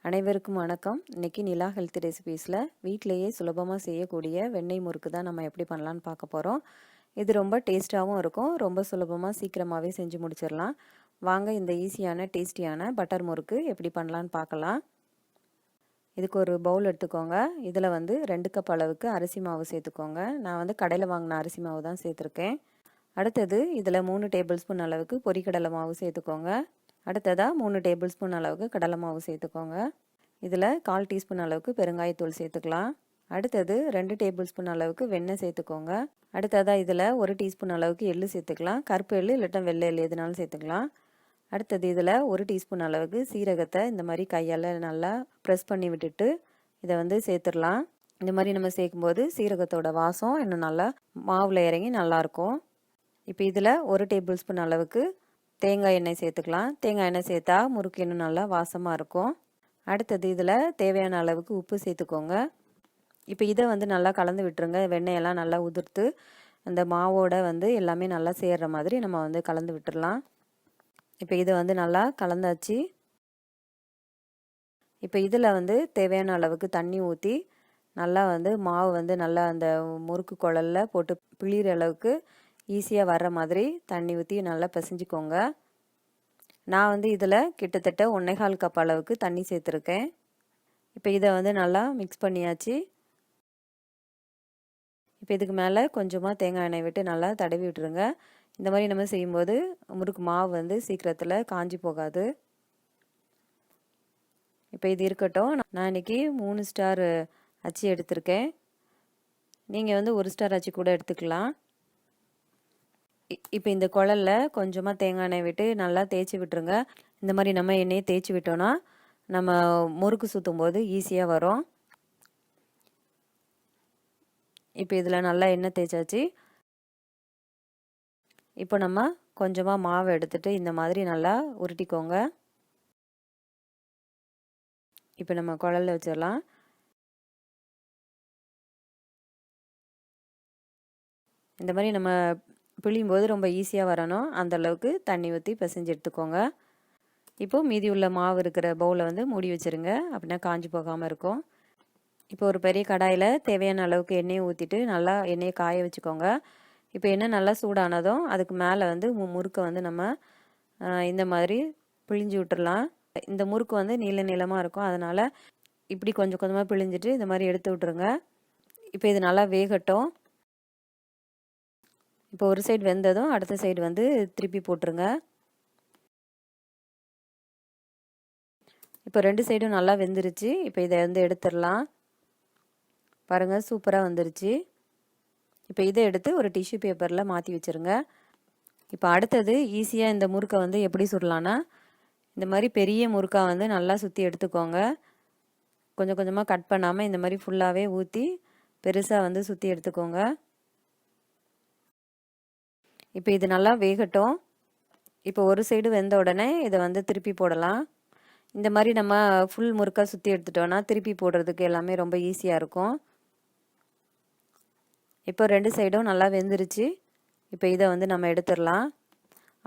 அனைவருக்கும் வணக்கம். இன்றைக்கி நிலா ஹெல்த் ரெசிபீஸில் வீட்டிலையே சுலபமாக செய்யக்கூடிய வெண்ணெய் முறுக்கு தான் நம்ம எப்படி பண்ணலான்னு பார்க்க போகிறோம். இது ரொம்ப டேஸ்ட்டாகவும் இருக்கும், ரொம்ப சுலபமாக சீக்கிரமாகவே செஞ்சு முடிச்சிடலாம். வாங்க இந்த ஈஸியான டேஸ்டியான பட்டர் முறுக்கு எப்படி பண்ணலான்னு பார்க்கலாம். இதுக்கு ஒரு பவுல் எடுத்துக்கோங்க. இதில் 2 கப் அளவுக்கு அரிசி மாவு சேர்த்துக்கோங்க. நான் கடையில் வாங்கின அரிசி மாவு தான் சேர்த்துருக்கேன். அடுத்தது இதில் 3 டேபிள் ஸ்பூன் அளவுக்கு பொரிக்கடலை மாவு சேர்த்துக்கோங்க. அடுத்ததாக 3 டேபிள் ஸ்பூன் அளவுக்கு கடலை மாவு சேர்த்துக்கோங்க. இதில் 1/4 டீஸ்பூன் அளவுக்கு பெருங்காயத்தூள் சேர்த்துக்கலாம். அடுத்தது 2 டேபிள் ஸ்பூன் அளவுக்கு வெண்ணெய் சேர்த்துக்கோங்க. அடுத்ததாக இதில் 1 டீஸ்பூன் அளவுக்கு எள்ளு சேர்த்துக்கலாம். கருப்பு எள்ளு இல்லாட்டா வெள்ளை எள்ளு எதுனாலும் சேர்த்துக்கலாம். அடுத்தது இதில் 1 டீஸ்பூன் அளவுக்கு சீரகத்தை இந்த மாதிரி கையால் நல்லா ப்ரெஸ் பண்ணி விட்டுட்டு இதை சேர்த்துடலாம். இந்த மாதிரி நம்ம சேர்க்கும்போது சீரகத்தோட வாசம் இன்னும் நல்லா மாவில் இறங்கி நல்லாயிருக்கும். இப்போ இதில் 1 டேபிள் ஸ்பூன் அளவுக்கு தேங்காய் எண்ணெய் சேர்த்துக்கலாம். தேங்காய் எண்ணெய் சேர்த்தா முறுக்கு இன்னும் நல்லா வாசமாக இருக்கும். அடுத்தது இதில் தேவையான அளவுக்கு உப்பு சேர்த்துக்கோங்க. இப்போ இதை நல்லா கலந்து விட்டுருங்க. வெண்ணெயெல்லாம் நல்லா உதிர்த்து அந்த மாவோட எல்லாமே நல்லா சேர்கிற மாதிரி நம்ம கலந்து விட்டுடலாம். இப்போ இதை நல்லா கலந்தாச்சு. இப்போ இதில் தேவையான அளவுக்கு தண்ணி ஊற்றி நல்லா மாவு நல்லா அந்த முறுக்கு குழலில் போட்டு பிழிகிற அளவுக்கு ஈஸியாக வர்ற மாதிரி தண்ணி ஊற்றி நல்லா பிசைஞ்சிக்கோங்க. நான் இதில் கிட்டத்தட்ட 1/4 கப் அளவுக்கு தண்ணி சேர்த்துருக்கேன். இப்போ இதை நல்லா மிக்ஸ் பண்ணியாச்சு. இப்போ இதுக்கு மேலே கொஞ்சமாக தேங்காய் எண்ணெய் விட்டு நல்லா தடவி விட்டுருங்க. இந்த மாதிரி நம்ம செய்யும்போது முறுக்கு மாவு சீக்கிரத்தில் காஞ்சி போகாது. இப்போ இது இருக்கட்டும். நான் இன்றைக்கி 3 ஸ்டார் அச்சு எடுத்திருக்கேன். நீங்கள் 1 ஸ்டார் அச்சு கூட எடுத்துக்கலாம். இப்போ இந்த குழலில் கொஞ்சமாக தேங்காய் எண்ணெய் விட்டு நல்லா தேய்ச்சி விட்டுருங்க. இந்த மாதிரி நம்ம எண்ணெயை தேய்ச்சி விட்டோன்னா நம்ம முறுக்கு சுற்றும் போது ஈஸியாக வரும். இப்போ இதில் நல்லா எண்ணெய் தேய்ச்சாச்சு. இப்போ நம்ம கொஞ்சமாக மாவு எடுத்துட்டு இந்த மாதிரி நல்லா உருட்டிக்கோங்க. இப்போ நம்ம குழலில் வச்சிடலாம். இந்த மாதிரி நம்ம பிழியும் போது ரொம்ப ஈஸியாக வரணும். அந்தளவுக்கு தண்ணி ஊற்றி பிசைஞ்சு எடுத்துக்கோங்க. இப்போது மீதி உள்ள மாவு இருக்கிற பவுலை மூடி வச்சுருங்க. அப்படின்னா காஞ்சி போகாமல் இருக்கும். இப்போ ஒரு பெரிய கடாயில் தேவையான அளவுக்கு எண்ணெயை ஊற்றிட்டு நல்லா எண்ணெயை காய வச்சுக்கோங்க. இப்போ எண்ணெய் நல்லா சூடானதும் அதுக்கு மேலே முறுக்கை நம்ம இந்த மாதிரி பிழிஞ்சு விட்டுடலாம். இந்த முறுக்கு நீள நீளமாக இருக்கும். அதனால் இப்படி கொஞ்சம் கொஞ்சமாக பிழிஞ்சிட்டு இந்த மாதிரி எடுத்து விட்டுருங்க. இப்போ இது நல்லா வேகட்டும். இப்போ ஒரு சைடு வெந்ததும் அடுத்த சைடு திருப்பி போட்டுருங்க. இப்போ 2 சைடும் நல்லா வெந்துருச்சு. இப்போ இதை எடுத்துடலாம். பாருங்கள், சூப்பராக வந்துருச்சு. இப்போ இதை எடுத்து ஒரு டிஷ்யூ பேப்பரில் மாற்றி வச்சுருங்க. இப்போ அடுத்தது ஈஸியாக இந்த முறுக்கை எப்படி சுடலான்னா, இந்த மாதிரி பெரிய முறுக்கா நல்லா சுற்றி எடுத்துக்கோங்க. கொஞ்சம் கொஞ்சமாக கட் பண்ணாமல் இந்த மாதிரி ஃபுல்லாகவே ஊற்றி பெருசாக சுற்றி எடுத்துக்கோங்க. இப்போ இது நல்லா வேகட்டும். இப்போ ஒரு சைடு வெந்த உடனே இதை திருப்பி போடலாம். இந்த மாதிரி நம்ம ஃபுல் முறுக்காக சுற்றி எடுத்துட்டோன்னா திருப்பி போடுறதுக்கு எல்லாமே ரொம்ப ஈஸியாக இருக்கும். இப்போ 2 சைடும் நல்லா வெந்துருச்சு. இப்போ இதை நம்ம எடுத்துடலாம்.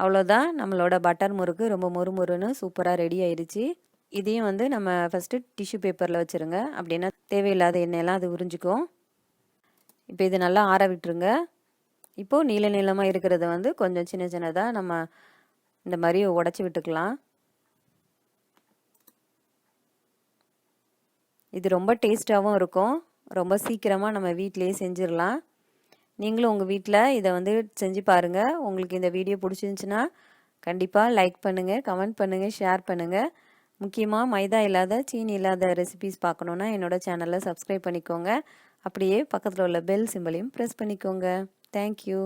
அவ்வளோதான், நம்மளோட பட்டர் முறுக்கு ரொம்ப முறுமுறுன்னு சூப்பராக ரெடி ஆயிடுச்சு. இதையும் நம்ம ஃபஸ்ட்டு டிஷ்யூ பேப்பரில் வச்சுருங்க. அப்படின்னா தேவையில்லாத எண்ணெயெல்லாம் அது உறிஞ்சிக்கும். இப்போ இது நல்லா ஆற விட்டுருங்க. இப்போது நீள நீளமாக இருக்கிறத கொஞ்சம் சின்ன சின்னதாக நம்ம இந்த மாதிரி உடச்சி விட்டுக்கலாம். இது ரொம்ப டேஸ்ட்டாகவும் இருக்கும். ரொம்ப சீக்கிரமாக நம்ம வீட்டிலையே செஞ்சிடலாம். நீங்களும் உங்கள் வீட்டில் இதை செஞ்சு பாருங்கள். உங்களுக்கு இந்த வீடியோ பிடிச்சிருந்துச்சின்னா கண்டிப்பாக லைக் பண்ணுங்கள், கமெண்ட் பண்ணுங்கள், ஷேர் பண்ணுங்கள். முக்கியமாக மைதா இல்லாத சீனி இல்லாத ரெசிபீஸ் பார்க்கணுன்னா என்னோடய சேனலை சப்ஸ்கிரைப் பண்ணிக்கோங்க. அப்படியே பக்கத்தில் உள்ள பெல் சிம்பலையும் ப்ரெஸ் பண்ணிக்கோங்க. Thank you.